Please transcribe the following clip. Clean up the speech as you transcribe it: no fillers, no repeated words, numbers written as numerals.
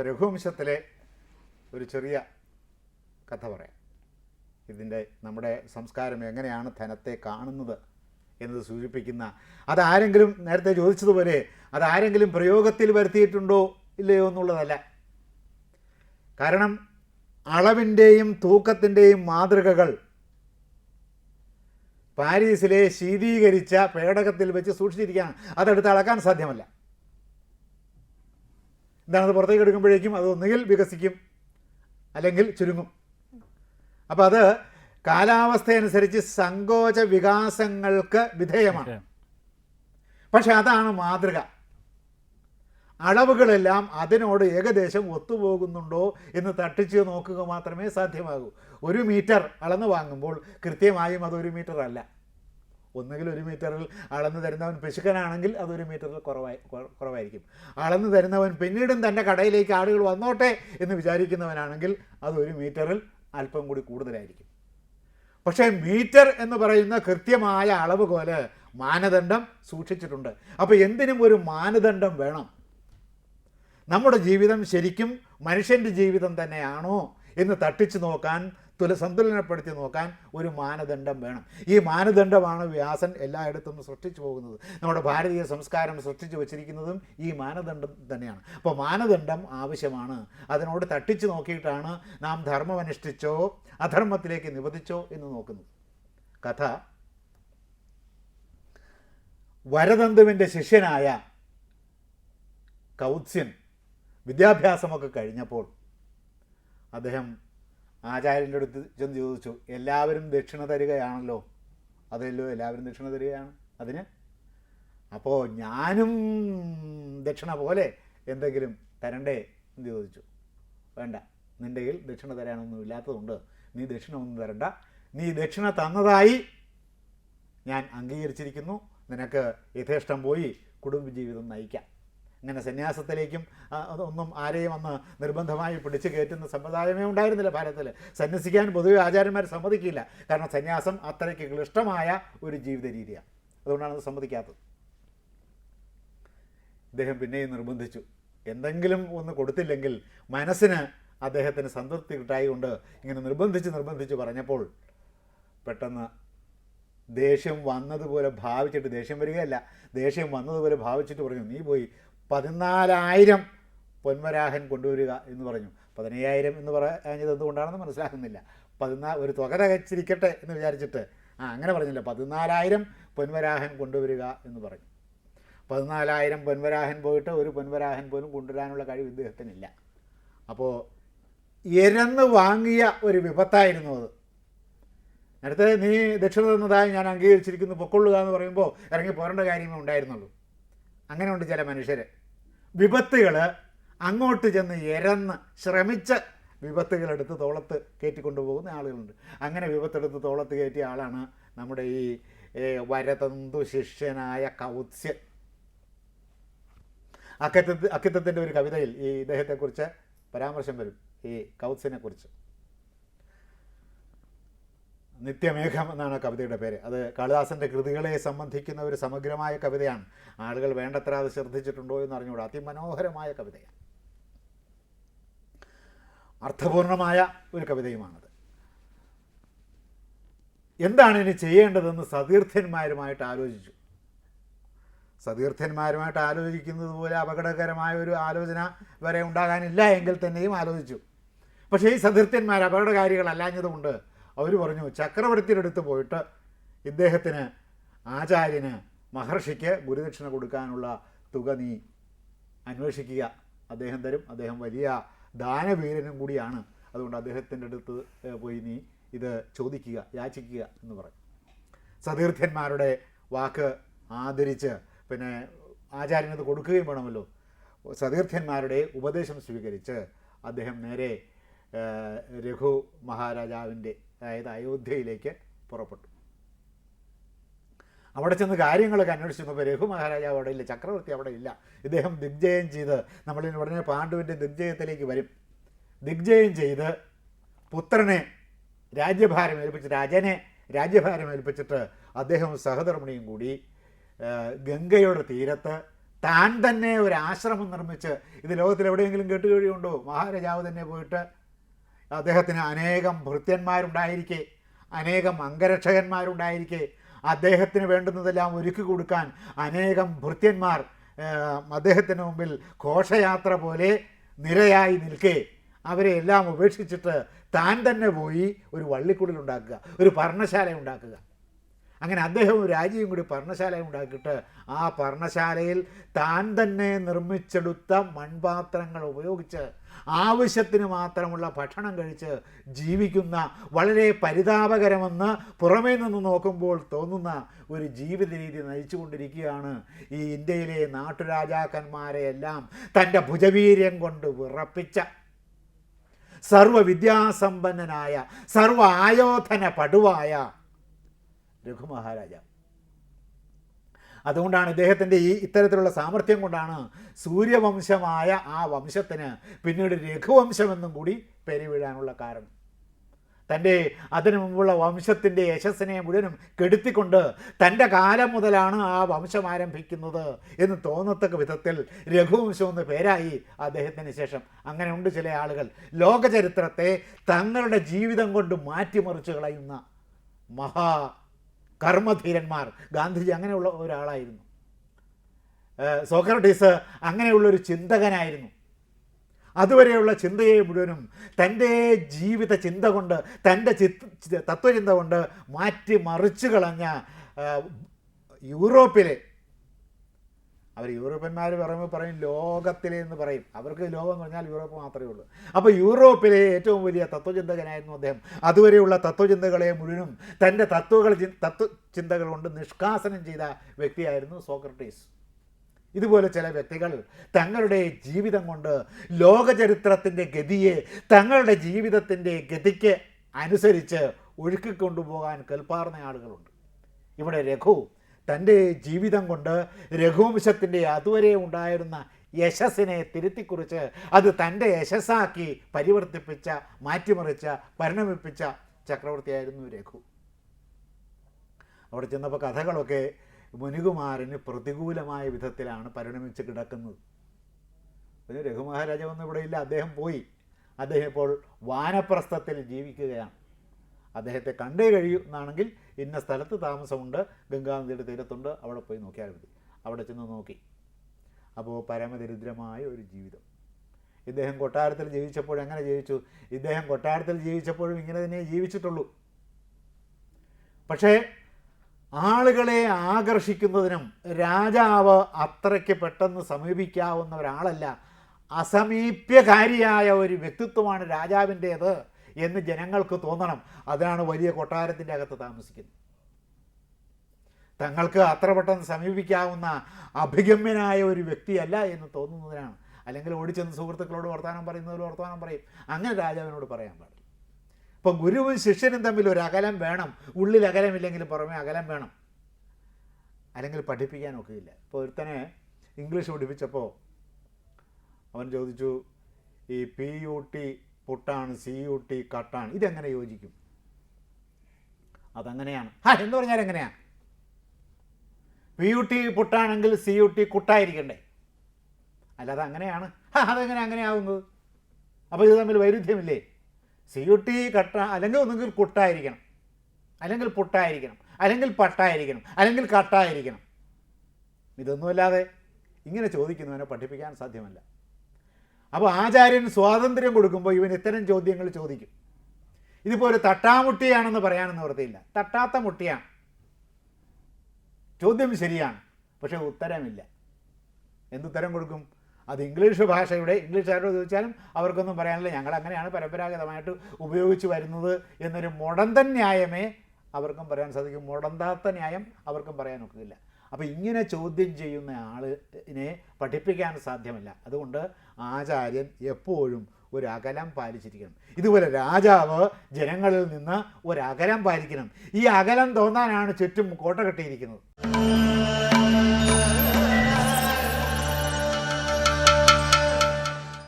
രഘുവംശത്തിലെ ഒരു ചെറിയ കഥ പറയാം. ഇതിൻ്റെ നമ്മുടെ സംസ്കാരം എങ്ങനെയാണ് ധനത്തെ കാണുന്നത് എന്നത് സൂചിപ്പിക്കുന്ന, അതാരെങ്കിലും നേരത്തെ ചോദിച്ചതുപോലെ അതാരെങ്കിലും പ്രയോഗത്തിൽ വരുത്തിയിട്ടുണ്ടോ ഇല്ലയോ എന്നുള്ളതല്ല. കാരണം അളവിൻ്റെയും തൂക്കത്തിൻ്റെയും മാതൃകകൾ പാരീസിലെ ശീതീകരിച്ച പേടകത്തിൽ വെച്ച് സൂക്ഷിച്ചിരിക്കുകയാണ്. അതെടുത്ത് അളക്കാൻ സാധ്യമല്ല. എന്താണത് പുറത്തേക്ക് എടുക്കുമ്പോഴേക്കും അത് ഒന്നുകിൽ വികസിക്കും അല്ലെങ്കിൽ ചുരുങ്ങും. അപ്പം അത് കാലാവസ്ഥയനുസരിച്ച് സങ്കോച വികാസങ്ങൾക്ക് വിധേയമാണ്. പക്ഷെ അതാണ് മാതൃക. അളവുകളെല്ലാം അതിനോട് ഏകദേശം ഒത്തുപോകുന്നുണ്ടോ എന്ന് തട്ടിച്ച് നോക്കുക മാത്രമേ സാധ്യമാകൂ. 1 മീറ്റർ അളന്ന് വാങ്ങുമ്പോൾ കൃത്യമായും അത് 1 മീറ്റർ അല്ല. ഒന്നുകിൽ 1 മീറ്ററിൽ അളന്ന് തരുന്നവൻ പിശുക്കനാണെങ്കിൽ അത് 1 മീറ്ററിൽ കുറവായിരിക്കും. അളന്ന് തരുന്നവൻ പിന്നീടും തൻ്റെ കടയിലേക്ക് ആളുകൾ വന്നോട്ടെ എന്ന് വിചാരിക്കുന്നവനാണെങ്കിൽ അത് 1 മീറ്ററിൽ അല്പം കൂടി കൂടുതലായിരിക്കും. പക്ഷേ മീറ്റർ എന്ന് പറയുന്ന കൃത്യമായ അളവുകോല് മാനദണ്ഡം സൂക്ഷിച്ചിട്ടുണ്ട്. അപ്പോൾ എന്തിനും ഒരു മാനദണ്ഡം വേണം. നമ്മുടെ ജീവിതം ശരിക്കും മനുഷ്യൻ്റെ ജീവിതം തന്നെയാണോ എന്ന് തട്ടിച്ചു നോക്കാൻ, സന്തുലനപ്പെടുത്തി നോക്കാൻ ഒരു മാനദണ്ഡം വേണം. ഈ മാനദണ്ഡമാണ് വ്യാസൻ എല്ലായിടത്തും സൃഷ്ടിച്ചു പോകുന്നത്. നമ്മുടെ ഭാരതീയ സംസ്കാരം സൃഷ്ടിച്ചു വച്ചിരിക്കുന്നതും ഈ മാനദണ്ഡം തന്നെയാണ്. അപ്പോൾ മാനദണ്ഡം ആവശ്യമാണ്. അതിനോട് തട്ടിച്ചു നോക്കിയിട്ടാണ് നാം ധർമ്മമനുഷ്ഠിച്ചോ അധർമ്മത്തിലേക്ക് നിവദിച്ചോ എന്ന് നോക്കുന്നത്. കഥ വരതന്തുവിൻ്റെ ശിഷ്യനായ കൗത്സ്യൻ വിദ്യാഭ്യാസമൊക്കെ കഴിഞ്ഞപ്പോൾ അദ്ദേഹം ആചാര്യൻ്റെ അടുത്ത് ചെന്ന് ചോദിച്ചു, എല്ലാവരും ദക്ഷിണ തരികയാണല്ലോ, അതല്ലോ എല്ലാവരും ദക്ഷിണ തരികയാണ് അതിന്, അപ്പോൾ ഞാനും ദക്ഷിണ പോലെ എന്തെങ്കിലും തരണ്ടേ എന്ന് ചോദിച്ചു. വേണ്ട, നിൻ്റെ കയ്യിൽ ദക്ഷിണ തരാനൊന്നും ഇല്ലാത്തതുകൊണ്ട് നീ ദക്ഷിണ ഒന്നും തരണ്ട. നീ ദക്ഷിണ തന്നതായി ഞാൻ അംഗീകരിച്ചിരിക്കുന്നു. നിനക്ക് യഥേഷ്ടം പോയി കുടുംബജീവിതം നയിക്കാം. ഇങ്ങനെ സന്യാസത്തിലേക്കും ഒന്നും ആരെയും അന്ന് നിർബന്ധമായി പിടിച്ചു കയറ്റുന്ന സമ്പ്രദായമേ ഉണ്ടായിരുന്നില്ല ഭാരതത്തിൽ. സന്യസിക്കാൻ പൊതുവെ ആചാര്യന്മാർ സമ്മതിക്കില്ല. കാരണം സന്യാസം അത്രയ്ക്ക് ക്ലിഷ്ടമായ ഒരു ജീവിത രീതിയാണ്. അതുകൊണ്ടാണ് അത് സമ്മതിക്കാത്തത്. ഇദ്ദേഹം പിന്നെയും നിർബന്ധിച്ചു. എന്തെങ്കിലും ഒന്ന് കൊടുത്തില്ലെങ്കിൽ മനസ്സിന് അദ്ദേഹത്തിന് സംതൃപ്തി കിട്ടായതുകൊണ്ട് ഇങ്ങനെ നിർബന്ധിച്ച് പറഞ്ഞപ്പോൾ പെട്ടെന്ന് ദേഷ്യം വന്നതുപോലെ ഭാവിച്ചിട്ട്, ദേഷ്യം വരികയല്ല, ദേഷ്യം വന്നതുപോലെ ഭാവിച്ചിട്ട് പറഞ്ഞു, നീ പോയി 14,000 പൊന്മരാഹൻ കൊണ്ടുവരിക എന്ന് പറഞ്ഞു. 15,000 എന്ന് പറഞ്ഞത് എന്തുകൊണ്ടാണെന്ന് മനസ്സിലാക്കുന്നില്ല. ഒരു തുക തികച്ചിരിക്കട്ടെ എന്ന് വിചാരിച്ചിട്ട് അങ്ങനെ പറഞ്ഞില്ല, 14,000 പൊന്മരാഹൻ കൊണ്ടുവരിക എന്ന് പറഞ്ഞു. 14,000 പൊന്മരാഹൻ പോയിട്ട് ഒരു പൊന്മരാഹൻ പോലും കൊണ്ടുവരാനുള്ള കഴിവ് ഇദ്ദേഹത്തിനില്ല. അപ്പോൾ എരന്ന് വാങ്ങിയ ഒരു വിപത്തായിരുന്നു അത്. നേരത്തെ നീ ദക്ഷിണ തന്നതായി ഞാൻ അംഗീകരിച്ചിരിക്കുന്നു, പൊക്കൊള്ളുക എന്ന് പറയുമ്പോൾ ഇറങ്ങി പോരേണ്ട കാര്യമേ ഉണ്ടായിരുന്നുള്ളൂ. അങ്ങനെയുണ്ട് ചില മനുഷ്യർ. വിപത്തുകൾ അങ്ങോട്ട് ചെന്ന് എരന്ന് ശ്രമിച്ച് വിപത്തുകളെടുത്ത് തോളത്ത് കയറ്റിക്കൊണ്ടു പോകുന്ന ആളുകളുണ്ട്. അങ്ങനെ വിപത്തെടുത്ത് തോളത്ത് കയറ്റിയ ആളാണ് നമ്മുടെ ഈ വരതന്തു ശിഷ്യനായ കൗത്സ്യൻ. അക്കിത്തത്തിൻ്റെ ഒരു കവിതയിൽ ഈ ഇദ്ദേഹത്തെക്കുറിച്ച് പരാമർശം വരും, ഈ കൗത്സ്യനെ കുറിച്ച്. നിത്യമേഘം എന്നാണ് കവിതയുടെ പേര്. അത് കാളിദാസൻ്റെ കൃതികളെ സംബന്ധിക്കുന്ന ഒരു സമഗ്രമായ കവിതയാണ്. ആളുകൾ വേണ്ടത്ര അത് ശ്രദ്ധിച്ചിട്ടുണ്ടോ എന്ന് അറിഞ്ഞുകൂടാ. അതിമനോഹരമായ കവിതയാണ്, അർത്ഥപൂർണമായ ഒരു കവിതയുമാണത്. എന്താണ് ഇനി ചെയ്യേണ്ടതെന്ന് സതീർത്ഥന്മാരുമായിട്ട് ആലോചിച്ചു. സതീർത്ഥന്മാരുമായിട്ട് ആലോചിക്കുന്നത് പോലെ അപകടകരമായ ഒരു ആലോചന വരെ ഉണ്ടാകാനില്ല എങ്കിൽ തന്നെയും ആലോചിച്ചു. പക്ഷേ ഈ സതീർത്ഥന്മാർ അപകടകാരികളല്ലാഞ്ഞതുകൊണ്ട് അവർ പറഞ്ഞു, ചക്രവർത്തിയുടെ അടുത്ത് പോയിട്ട് ഇദ്ദേഹത്തിന്, ആചാര്യന്, മഹർഷിക്ക് ഗുരുദക്ഷിണ കൊടുക്കാനുള്ള തുക നീ അന്വേഷിക്കുക. അദ്ദേഹം തരും. അദ്ദേഹം വലിയ ദാനവീരനും കൂടിയാണ്. അതുകൊണ്ട് അദ്ദേഹത്തിൻ്റെ അടുത്ത് പോയി നീ ഇത് ചോദിക്കുക, യാചിക്കുക എന്ന് പറഞ്ഞു. സതീർത്ഥന്മാരുടെ വാക്ക് ആദരിച്ച് പിന്നെ ആചാര്യനത് കൊടുക്കുകയും വേണമല്ലോ. സതീർത്ഥന്മാരുടെ ഉപദേശം സ്വീകരിച്ച് അദ്ദേഹം നേരെ രഘു മഹാരാജാവിൻ്റെ, അതായത് അയോധ്യയിലേക്ക് പുറപ്പെട്ടു. അവിടെ ചെന്ന് കാര്യങ്ങളൊക്കെ അന്വേഷിച്ച് നോക്കുമ്പോൾ രഘു മഹാരാജാവ് അവിടെ ഇല്ല, ചക്രവർത്തി അവിടെ ഇല്ല. ഇദ്ദേഹം ദിഗ്ജയം ചെയ്ത്, നമ്മളിന് ഉടനെ പാണ്ഡുവിൻ്റെ ദിഗ്ജയത്തിലേക്ക് വരും. ദിഗ്ജയം ചെയ്ത് പുത്രനെ രാജ്യഭാരം ഏൽപ്പിച്ച്, രാജനെ രാജ്യഭാരം ഏൽപ്പിച്ചിട്ട് അദ്ദേഹം സഹധർമ്മിണിയും കൂടി ഗംഗയുടെ തീരത്ത് താൻ തന്നെ ഒരു ആശ്രമം നിർമ്മിച്ച്, ഇത് ലോകത്തിൽ എവിടെയെങ്കിലും കേട്ടുകഴിയുണ്ടോ? മഹാരാജാവ് തന്നെ പോയിട്ട് അദ്ദേഹത്തിന് അനേകം ഭൃത്യന്മാരുണ്ടായിരിക്കെ, അനേകം അംഗരക്ഷകന്മാരുണ്ടായിരിക്കെ, അദ്ദേഹത്തിന് വേണ്ടുന്നതെല്ലാം ഒരുക്കി കൊടുക്കാൻ അനേകം ഭൃത്യന്മാർ അദ്ദേഹത്തിന് മുമ്പിൽ ഘോഷയാത്ര പോലെ നിരയായി നിൽക്കെ, അവരെ എല്ലാം ഉപേക്ഷിച്ചിട്ട് താൻ തന്നെ പോയി ഒരു വള്ളിക്കുടിൽ ഉണ്ടാക്കുക, ഒരു പർണശാല ഉണ്ടാക്കുക. അങ്ങനെ അദ്ദേഹം ഒരു രാജ്യം കൂടി പർണശാല ഉണ്ടാക്കിയിട്ട് ആ പർണശാലയിൽ താൻ തന്നെ നിർമ്മിച്ചെടുത്ത മൺപാത്രങ്ങൾ ഉപയോഗിച്ച് ആവശ്യത്തിന് മാത്രമുള്ള ഭക്ഷണം കഴിച്ച് ജീവിക്കുന്ന, വളരെ പരിതാപകരമെന്ന് പുറമേ നിന്ന് നോക്കുമ്പോൾ തോന്നുന്ന ഒരു ജീവിത രീതി നയിച്ചുകൊണ്ടിരിക്കുകയാണ് ഈ ഇന്ത്യയിലെ നാട്ടുരാജാക്കന്മാരെയെല്ലാം തൻ്റെ ഭുജവീര്യം കൊണ്ട് വിറപ്പിച്ച, സർവവിദ്യാസമ്പന്നനായ, സർവ ആയോധന പടുവായ രഘു മഹാരാജാവ്. അതുകൊണ്ടാണ് ഇദ്ദേഹത്തിൻ്റെ ഇത്തരത്തിലുള്ള സാമർഥ്യം കൊണ്ടാണ് സൂര്യവംശമായ ആ വംശത്തിന് പിന്നീട് രഘുവംശമെന്നും കൂടി പേര് വീഴാനുള്ള കാരണം. തൻ്റെ അതിനു മുമ്പുള്ള വംശത്തിൻ്റെ യശസ്സിനെ മുഴുവനും കെടുത്തിക്കൊണ്ട് തൻ്റെ കാലം മുതലാണ് ആ വംശം ആരംഭിക്കുന്നത് എന്ന് തോന്നത്തക്ക വിധത്തിൽ രഘുവംശം എന്ന പേരായി അദ്ദേഹത്തിന് ശേഷം. അങ്ങനെയുണ്ട് ചില ആളുകൾ ലോകചരിത്രത്തെ തങ്ങളുടെ ജീവിതം കൊണ്ട് മാറ്റിമറിച്ച് കളയുന്ന മഹാ കർമ്മധീരന്മാർ. ഗാന്ധിജി അങ്ങനെയുള്ള ഒരാളായിരുന്നു. സോക്രട്ടീസ് അങ്ങനെയുള്ളൊരു ചിന്തകനായിരുന്നു. അതുവരെയുള്ള ചിന്തയെ മുഴുവനും തൻ്റെ ജീവിത ചിന്ത കൊണ്ട്, തൻ്റെ തത്വചിന്ത കൊണ്ട് മാറ്റിമറിച്ച് കളഞ്ഞ യൂറോപ്പിലെ, അവർ യൂറോപ്യന്മാർ പറയുമ്പോൾ പറയും ലോകത്തിലെ എന്ന് പറയും, അവർക്ക് ലോകം എന്ന് പറഞ്ഞാൽ യൂറോപ്പ് മാത്രമേ ഉള്ളൂ. അപ്പോൾ യൂറോപ്പിലെ ഏറ്റവും വലിയ തത്വചിന്തകനായിരുന്നു അദ്ദേഹം. അതുവരെയുള്ള തത്വചിന്തകളെ മുഴുവനും തൻ്റെ തത്വചിന്തകൾ കൊണ്ട് നിഷ്കാസനം ചെയ്ത വ്യക്തിയായിരുന്നു സോക്രട്ടീസ്. ഇതുപോലെ ചില വ്യക്തികൾ തങ്ങളുടെ ജീവിതം കൊണ്ട് ലോകചരിത്രത്തിൻ്റെ ഗതിയെ തങ്ങളുടെ ജീവിതത്തിൻ്റെ ഗതിക്ക് അനുസരിച്ച് ഒഴുക്കിക്കൊണ്ടുപോകാൻ കൽപ്പാർന്ന ആളുകളുണ്ട്. ഇവിടെ രഘു തൻ്റെ ജീവിതം കൊണ്ട് രഘുവംശത്തിൻ്റെ അതുവരെ ഉണ്ടായിരുന്ന യശസ്സിനെ തിരുത്തിക്കുറിച്ച് അത് തൻ്റെ യശസ്സാക്കി പരിവർത്തിപ്പിച്ച, മാറ്റിമറിച്ച, പരിണമിപ്പിച്ച ചക്രവർത്തിയായിരുന്നു രഘു. അവിടെ ചെന്നപ്പോൾ കഥകളൊക്കെ മുനികുമാരന് പ്രതികൂലമായ വിധത്തിലാണ് പരിണമിച്ച് കിടക്കുന്നത്. പിന്നെ രഘു മഹാരാജാവൊന്നും ഇവിടെ ഇല്ല, അദ്ദേഹം പോയി. അദ്ദേഹം ഇപ്പോൾ വാനപ്രസ്ഥത്തിൽ ജീവിക്കുകയാണ്. അദ്ദേഹത്തെ കണ്ടേ കഴിയുന്നാണെങ്കിൽ ഇന്ന സ്ഥലത്ത് താമസമുണ്ട്, ഗംഗാനദിയുടെ തീരത്തുണ്ട്, അവിടെ പോയി നോക്കിയാൽ മതി. അവിടെ ചെന്ന് നോക്കി. അപ്പോൾ പരമദരിദ്രമായ ഒരു ജീവിതം. ഇദ്ദേഹം കൊട്ടാരത്തിൽ ജീവിച്ചപ്പോൾ എങ്ങനെ ജീവിച്ചു? ഇദ്ദേഹം കൊട്ടാരത്തിൽ ജീവിച്ചപ്പോഴും ഇങ്ങനെ തന്നെ ജീവിച്ചിട്ടുള്ളൂ. പക്ഷേ ആളുകളെ ആകർഷിക്കുന്നതിനും രാജാവ് അത്രയ്ക്ക് പെട്ടെന്ന് സമീപിക്കാവുന്ന ഒരാളല്ല, അസമീപ്യകാരിയായ ഒരു വ്യക്തിത്വമാണ് രാജാവിൻ്റേത് എന്ന് ജനങ്ങൾക്ക് തോന്നണം. അതിനാണ് വലിയ കൊട്ടാരത്തിൻ്റെ അകത്ത് താമസിക്കുന്നത്. തങ്ങൾക്ക് അത്ര പെട്ടെന്ന് സമീപിക്കാവുന്ന അഭിഗമ്യനായ ഒരു വ്യക്തിയല്ല എന്ന് തോന്നുന്നതിനാണ്. അല്ലെങ്കിൽ ഓടിച്ചെന്ന് സുഹൃത്തുക്കളോട് വർത്തമാനം പറയുന്നതിൽ വർത്തമാനം പറയും. അങ്ങനെ രാജാവിനോട് പറയാൻ പാടില്ല. ഇപ്പം ഗുരുവും ശിഷ്യനും തമ്മിൽ ഒരു അകലം വേണം. ഉള്ളിൽ അകലമില്ലെങ്കിലും പുറമേ അകലം വേണം, അല്ലെങ്കിൽ പഠിപ്പിക്കാനൊക്കെ ഇല്ല. ഇപ്പോൾ ഒരുത്തനെ ഇംഗ്ലീഷ് പഠിപ്പിച്ചപ്പോൾ അവൻ ചോദിച്ചു, ഈ PUT പുട്ടാണ്, CUT കട്ടാണ്, ഇതെങ്ങനെ യോജിക്കും? അതങ്ങനെയാണ്. എന്ന് പറഞ്ഞാൽ എങ്ങനെയാണ്? PUT പുട്ടാണെങ്കിൽ CUT കുട്ടായിരിക്കണ്ടേ? അല്ലാതെ അങ്ങനെയാണ്. അതെങ്ങനെ അങ്ങനെയാവുന്നത്? അപ്പോൾ ഇത് തമ്മിൽ വൈരുദ്ധ്യമില്ലേ? CUT കട്ട അല്ലെങ്കിൽ ഒന്നുകിൽ കുട്ടായിരിക്കണം, അല്ലെങ്കിൽ പുട്ടായിരിക്കണം, അല്ലെങ്കിൽ പട്ടായിരിക്കണം, അല്ലെങ്കിൽ കട്ടായിരിക്കണം. ഇതൊന്നുമല്ലാതെ ഇങ്ങനെ ചോദിക്കുന്നവനെ പഠിപ്പിക്കാൻ സാധ്യമല്ല. അപ്പോൾ ആചാര്യൻ സ്വാതന്ത്ര്യം കൊടുക്കുമ്പോൾ ഇവൻ ഇത്തരം ചോദ്യങ്ങൾ ചോദിക്കും. ഇതിപ്പോൾ ഒരു തട്ടാമുട്ടിയാണെന്ന് പറയാനൊന്നും നിവൃത്തിയില്ല. തട്ടാത്ത മുട്ടിയാണ്. ചോദ്യം ശരിയാണ്, പക്ഷേ ഉത്തരമില്ല. എന്തുത്തരം കൊടുക്കും? അത് ഇംഗ്ലീഷ് ഭാഷയുടെ, ഇംഗ്ലീഷുകാരോട് ചോദിച്ചാലും അവർക്കൊന്നും പറയാനില്ല. ഞങ്ങളങ്ങനെയാണ് പരമ്പരാഗതമായിട്ട് ഉപയോഗിച്ച് വരുന്നത് എന്നൊരു മുടന്തൻ ന്യായമേ അവർക്കും പറയാൻ സാധിക്കും. മുടന്താത്ത ന്യായം അവർക്കും പറയാൻ ഒക്കില്ല. അപ്പോൾ ഇങ്ങനെ ചോദ്യം ചെയ്യുന്ന ആളിനെ പഠിപ്പിക്കാൻ സാധ്യമല്ല. അതുകൊണ്ട് ആചാര്യൻ എപ്പോഴും ഒരു അകലം പാലിച്ചിരിക്കണം. ഇതുപോലെ രാജാവ് ജനങ്ങളിൽ നിന്ന് ഒരകലം പാലിക്കണം. ഈ അകലം തോന്നാനാണ് ചുറ്റും കോട്ട കെട്ടിയിരിക്കുന്നത്.